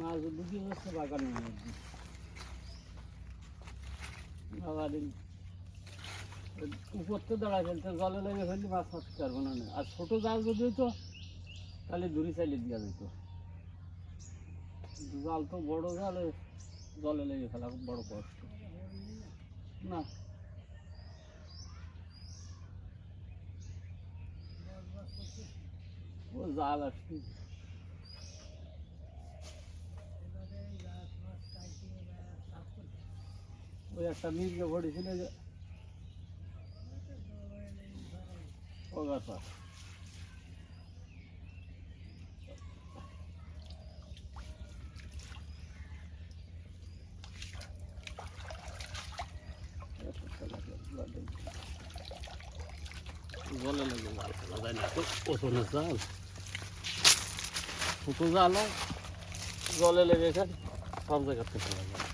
মাছ বুঝি হচ্ছে বাগানের মধ্যে বাগানের উপর তো দাঁড়ায় ফেলতে জলে লেগে ফেললে মাছ মারতে পারবো না। আর ছোটো জাল যদি হতো তাহলে দূরে চালিয়ে দেওয়া যেত। জাল তো বড় জাল, জলে লেগে ফেলা খুব বড় কষ্ট। না ও জাল আসছে, ওই একটা মির্গে পড়েছিল যে ওগাছা। জলে লেগে জাল ফেলা যায় না, ওজনের জাল ছোটো জাল জলে লেগে সব জায়গাতে ফেলা যায়।